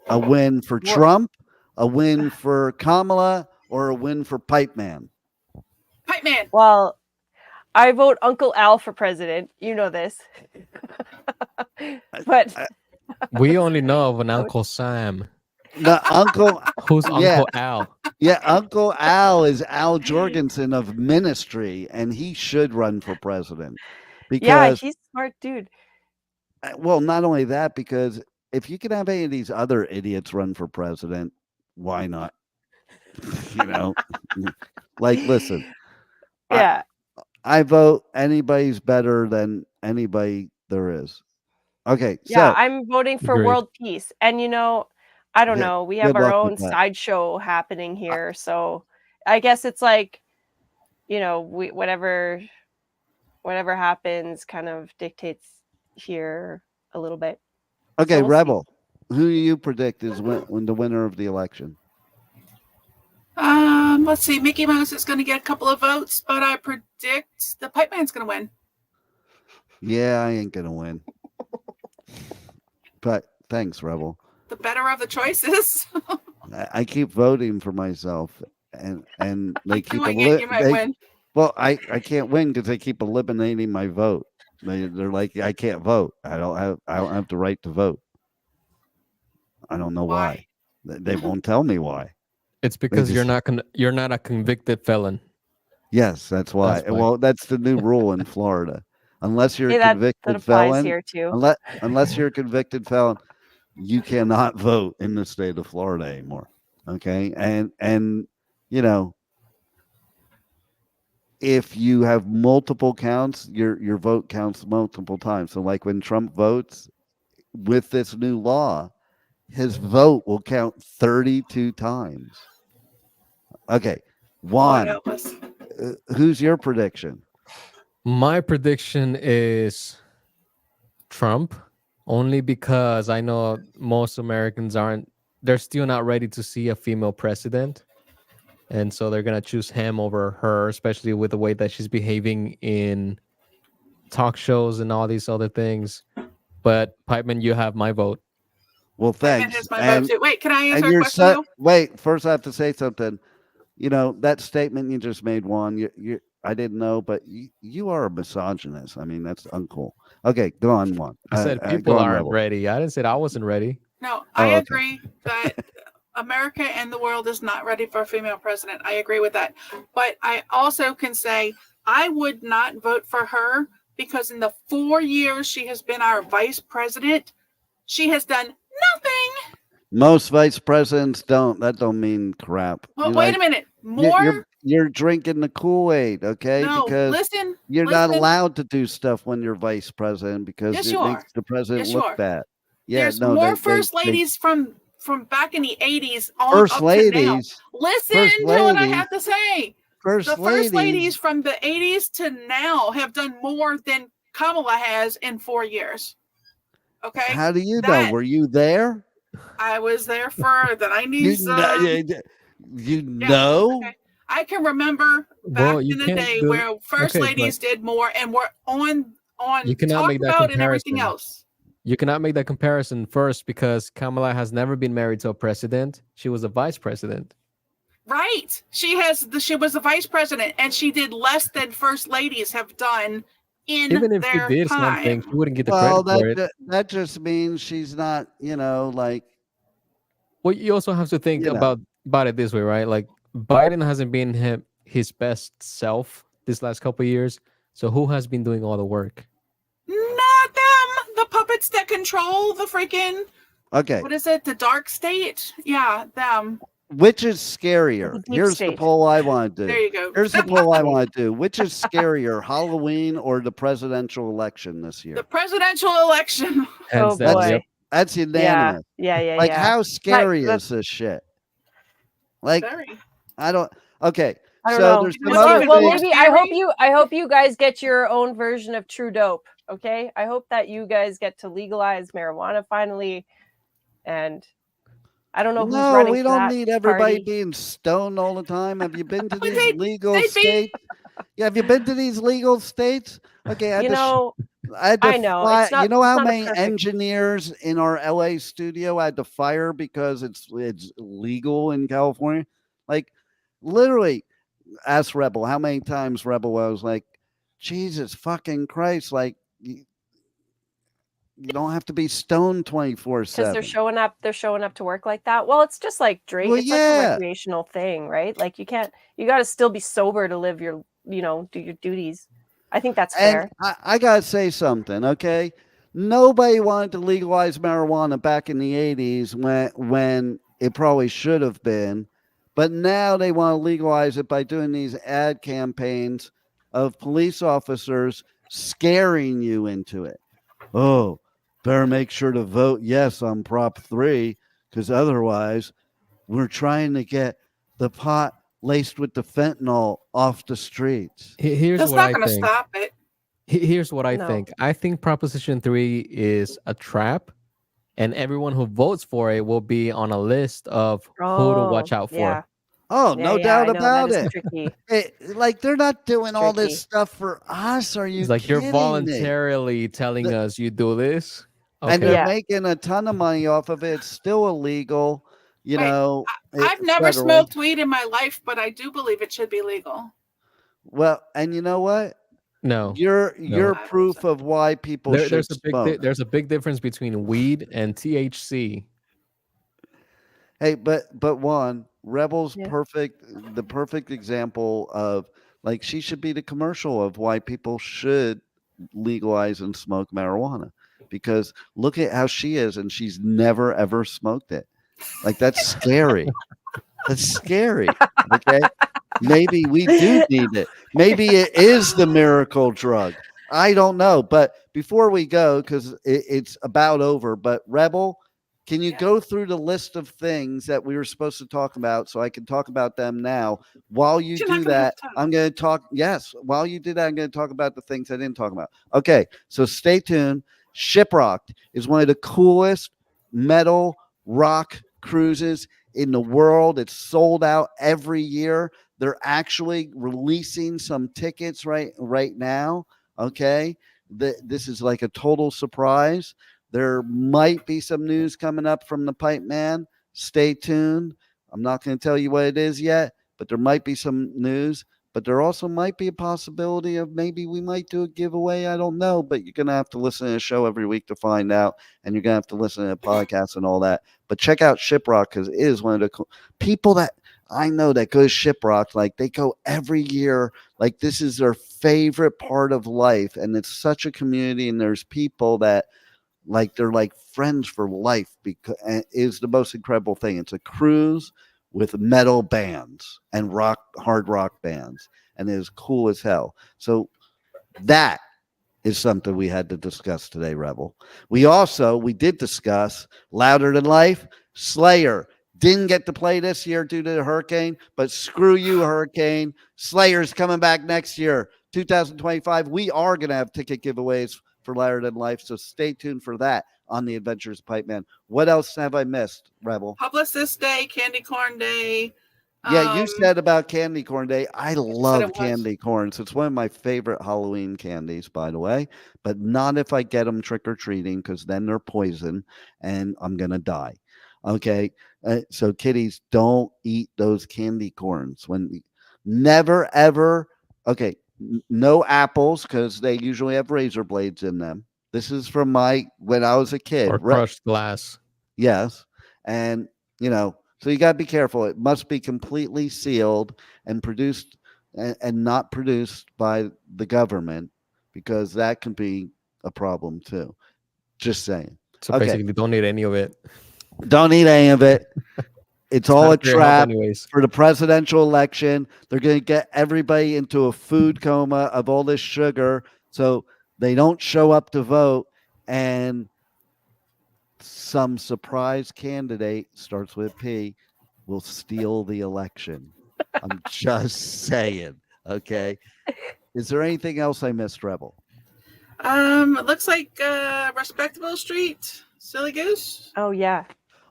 a win for Trump, a win for Kamala, or a win for Pipeman? Pipeman. Well, I vote Uncle Al for president. You know this. But we only know of an Uncle Sam. The uncle. Who's Uncle Al? Yeah, Uncle Al is Al Jorgensen of Ministry, and he should run for president. Because, he's a smart dude. Well, not only that, because if you can have any of these other idiots run for president, why not? Listen. Yeah. I vote anybody's better than anybody there is. Okay. Yeah, so I'm voting for world peace. And I don't know. We have our own sideshow happening here. So I guess it's whatever happens kind of dictates here a little bit. Okay, so Rebel, who do you predict is when the winner of the election? Let's see. Mickey Mouse is going to get a couple of votes, but I predict the Pipeman's going to win. Yeah, I ain't going to win. But thanks, Rebel. The better of the choices. I keep voting for myself, and they keep you might win. Well, I can't win because they keep eliminating my vote. They're like, I can't vote. I don't have the right to vote. I don't know why. They won't tell me why. It's because you're not a convicted felon. Yes, that's why. That's why. Well, that's the new rule in Florida. Unless you're Hey, a that convicted applies felon, here too. unless you're a convicted felon, you cannot vote in the state of Florida anymore. Okay, and you know, if you have multiple counts, your vote counts multiple times. So, like when Trump votes with this new law, his vote will count 32 times. Okay, Lord Juan, help us. who's your prediction? My prediction is Trump, only because I know most Americans they're still not ready to see a female president. And so they're going to choose him over her, especially with the way that she's behaving in talk shows and all these other things. But Pipeman, you have my vote. Well, thanks. Here's my vote too. Wait, can I answer a your question though? Wait, first I have to say something. You know, that statement you just made, Juan, you I didn't know, but you are a misogynist. I mean, that's uncool. Okay, go on, Juan. I said go people on, aren't Rebel. ready. I didn't say I wasn't ready. No, I okay. agree that America and the world is not ready for a female president. I agree with that. But I also can say I would not vote for her because in the 4 years she has been our vice president, she has done nothing. Most vice presidents don't. That don't mean crap. Well, wait a minute. More. You're drinking the Kool-Aid, okay? No, because listen. You're not allowed to do stuff when you're vice president because Yes, it you makes the president look bad. Yeah, There's no, more first ladies from back in the 80s on first up ladies. to now. Listen to what I have to say. First ladies from the 80s to now have done more than Kamala has in 4 years. Okay. How do you know? Were you there? I was there for the 90s. You know? Okay. I can remember back in the day where first ladies did more and were on you cannot talk make that about comparison. and everything else. You cannot make that comparison first because Kamala has never been married to a president. She was a vice president. Right. She was a vice president and she did less than first ladies have done in Even if their she did time. something, she wouldn't get the credit for it. That just means she's not, like. Well, you also have to think about it this way, right? Like Biden hasn't been his best self this last couple of years. So who has been doing all the work? Not them. The puppets that control the freaking. Okay. What is it? The dark state? Yeah, them. Which is scarier? Here's the poll I want to do. There you go. Here's the poll I want to do. Which is scarier, Halloween or the presidential election this year? The presidential election. Oh boy. That's unanimous. Yeah. Like, how scary is this shit? Like, I don't. Okay. I don't so know. there's some other Well, things. maybe I hope you guys get your own version of True Dope. Okay, I hope that you guys get to legalize marijuana finally, and I don't know who's running. No, we don't need everybody party. being stoned all the time. Have you been to these legal states? Yeah, have you been to these legal states? Okay, I know. It's you know how many perfect. engineers in our LA studio I had to fire because it's legal in California? Like, literally, ask Rebel how many times Rebel was like, Jesus fucking Christ, like. You don't have to be stoned 24/7. Because they're showing up to work like that. Well, it's just like drink. Well, it's like a recreational thing, right? Like you got to still be sober to live your, do your duties. I think that's fair. I got to say something, okay? Nobody wanted to legalize marijuana back in the 80s when it probably should have been. But now they want to legalize it by doing these ad campaigns of police officers scaring you into it. Oh, better make sure to vote yes on Prop 3 because otherwise we're trying to get the pot laced with the fentanyl off the streets. Here's what I think. That's not going to stop it. Here's what I think. I think Proposition 3 is a trap, and everyone who votes for it will be on a list of who to watch out for. Yeah. Oh, no doubt about it. Tricky. Like they're not doing all this stuff for us. Are you? It's like kidding you're voluntarily telling us you do this, and they're making a ton of money off of it. It's still illegal. I've never smoked weed in my life, but I do believe it should be legal. Well, and you know what? No, you're proof of why people should smoke. There's a big difference between weed and THC. Hey, but Juan, Rebel's the perfect example of Like, she should be the commercial of why people should legalize and smoke marijuana, because look at how she is, and she's never ever smoked it. Like, that's scary. That's scary. Okay. Maybe we do need it. Maybe it is the miracle drug. I don't know. But before we go, because it's about over, but Rebel, can you go through the list of things that we were supposed to talk about so I can talk about them now? While you do that, I'm going to talk. Yes. While you do that, I'm going to talk about the things I didn't talk about. Okay. So stay tuned. Shiprocked is one of the coolest metal rock cruises in the world. It's sold out every year. They're actually releasing some tickets right now. Okay. This is like a total surprise. There might be some news coming up from the Pipeman. Stay tuned. I'm not going to tell you what it is yet, but there might be some news. But there also might be a possibility of maybe we might do a giveaway. I don't know, but you're going to have to listen to the show every week to find out, and you're going to have to listen to the podcast and all that. But check out Shiprocked, because it is one of the people that I know that goes Shiprocked. Like, they go every year. Like, this is their favorite part of life, and it's such a community, and there's people that, like, they're like friends for life, because is the most incredible thing. It's a cruise with metal bands and hard rock bands, and it is cool as hell. So that is something we had to discuss today, Rebel. We did discuss Louder Than Life. Slayer didn't get to play this year due to the hurricane, but screw you, hurricane. Slayer's coming back next year, 2025. We are going to have ticket giveaways for Louder Than Life, so stay tuned for that on the Adventures of Pipeman. What else have I missed, Rebel? Publicist Day, Candy Corn Day. Yeah, you said about Candy Corn Day. I love candy corns. It's one of my favorite Halloween candies, by the way, but not if I get them trick-or-treating, because then they're poison and I'm going to die. Okay, so kiddies, don't eat those candy corns. Never, ever, okay, no apples, because they usually have razor blades in them. This is from when I was a kid. Or crushed glass. Yes. And, so you got to be careful. It must be completely sealed and produced and not produced by the government, because that can be a problem too. Just saying. So basically, don't eat any of it. Don't eat any of it. It's all a trap anyways. For the presidential election. They're going to get everybody into a food coma of all this sugar, so they don't show up to vote, and some surprise candidate, starts with P, will steal the election. I'm just saying. Okay. Is there anything else I missed, Rebel? It looks like Respectable Street, Sill Goose. Oh yeah.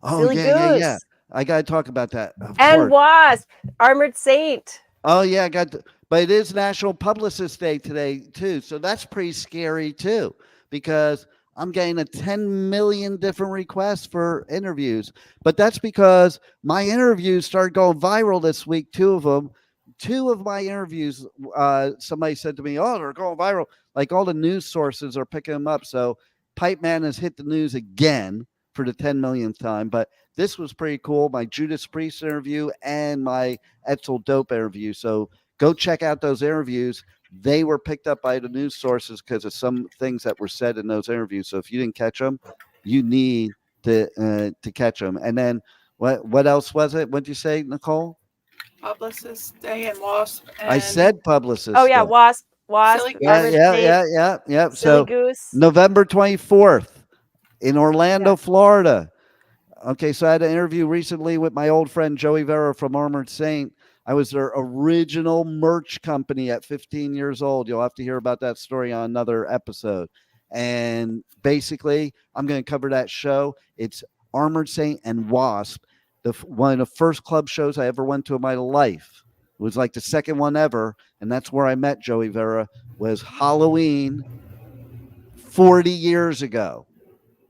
Oh Silly Goose. yeah. I gotta talk about that. And W.A.S.P, Armored Saint. Oh yeah, but it is National Publicist Day today too, so that's pretty scary too, because I'm getting 10 million different requests for interviews, but that's because my interviews started going viral this week. Two of my interviews, somebody said to me, "Oh, they're going viral." Like, all the news sources are picking them up. So Pipeman has hit the news again for the 10 millionth time. But this was pretty cool. My Judas Priest interview and my Edsel Dope interview. So go check out those interviews. They were picked up by the news sources because of some things that were said in those interviews. So if you didn't catch them, you need to catch them. And then what else was it? What did you say, Nicole? Publicist Day and W.A.S.P. I said Publicist. Oh yeah, W.A.S.P. Yeah. So Goose. November 24th in Orlando, Florida. Okay, so I had an interview recently with my old friend Joey Vera from Armored Saint. I was their original merch company at 15 years old. You'll have to hear about that story on another episode. And basically, I'm going to cover that show. It's Armored Saint and W.A.S.P., one of the first club shows I ever went to in my life. It was like the second one ever, and that's where I met Joey Vera, was Halloween 40 years ago.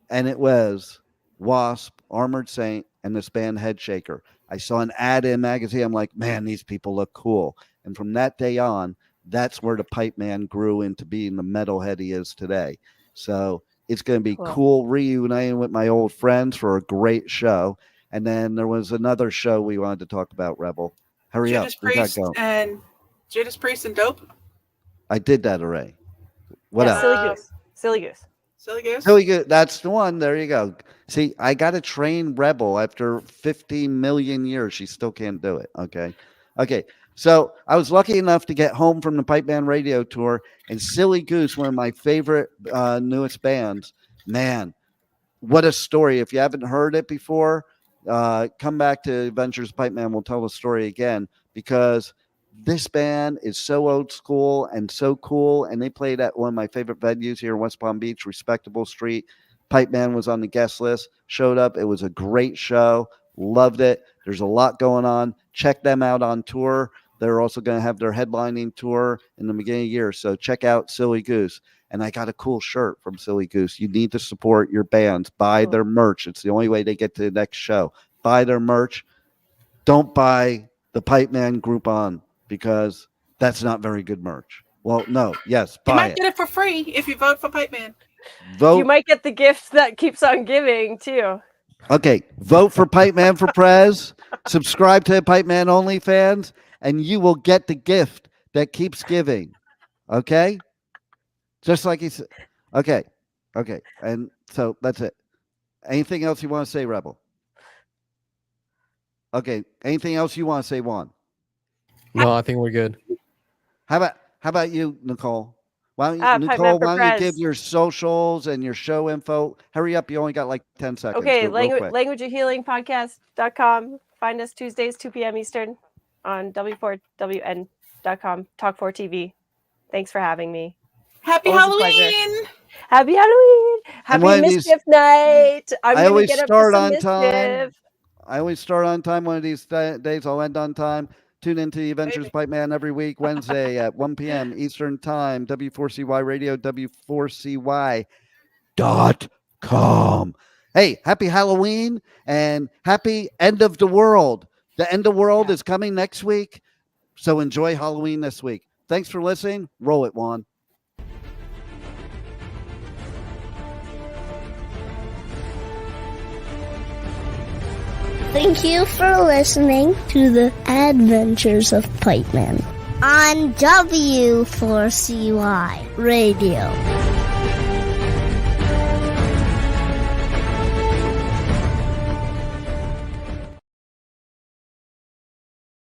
And it was W.A.S.P., Armored Saint, and this band Headshaker. I saw an ad in a magazine. I'm like, man, these people look cool. And from that day on, that's where the Pipeman grew into being the metalhead he is today. So it's going to be cool reuniting with my old friends for a great show. And then there was another show we wanted to talk about, Rebel. Hurry Judas up. We got Priest to go. And Judas Priest and Dope. I did that already. What else? Silly Goose. Silly Goose. Silly Goose. Silly Goose. That's the one. There you go. See, I got to train Rebel after 50 million years. She still can't do it. Okay. So I was lucky enough to get home from the Pipeman Radio Tour, and Silly Goose, one of my favorite newest bands. Man, what a story. If you haven't heard it before, come back to Adventures of Pipeman. We'll tell the story again, because this band is so old school and so cool, and they played at one of my favorite venues here in West Palm Beach, Respectable Street. Pipeman was on the guest list, showed up. It was a great show. Loved it. There's a lot going on. Check them out on tour. They're also going to have their headlining tour in the beginning of the year. So check out Silly Goose. And I got a cool shirt from Silly Goose. You need to support your bands. Buy their merch. It's the only way they get to the next show. Buy their merch. Don't buy the Pipeman Groupon, because that's not very good merch. Well, no. Yes, buy You might it. get it for free if you vote for Pipeman. Vote. You might get the gift that keeps on giving, too. Okay, vote for Pipeman for Prez. Subscribe to Pipeman OnlyFans, and you will get the gift that keeps giving. Okay? Just like he said. Okay. And so that's it. Anything else you want to say, Rebel? Okay. Anything else you want to say, Juan? No, I think we're good. How about you, Nicole? Why don't you, Pipeman Nicole, for why don't you Prez. give your socials and your show info? Hurry up. You only got like 10 seconds. Okay, Do it real quick. languageofhealingpodcast.com. Find us Tuesdays, 2 p.m. Eastern on W4WN.com, Talk4TV. Thanks for having me. Happy Always a pleasure. Halloween. Happy Halloween. And one Happy of Mischief night. I'm I going to always get up start to some on time. mischief. I always start on time. One of these days I'll end on time. Tune into the Adventures of Pipeman every week, Wednesday at 1 p.m. Eastern Time, W4CY Radio, W4CY.com. Hey, happy Halloween and happy end of the world. The end of the world is coming next week, so enjoy Halloween this week. Thanks for listening. Roll it, Juan. Thank you for listening to the Adventures of Pipeman on W4CY Radio.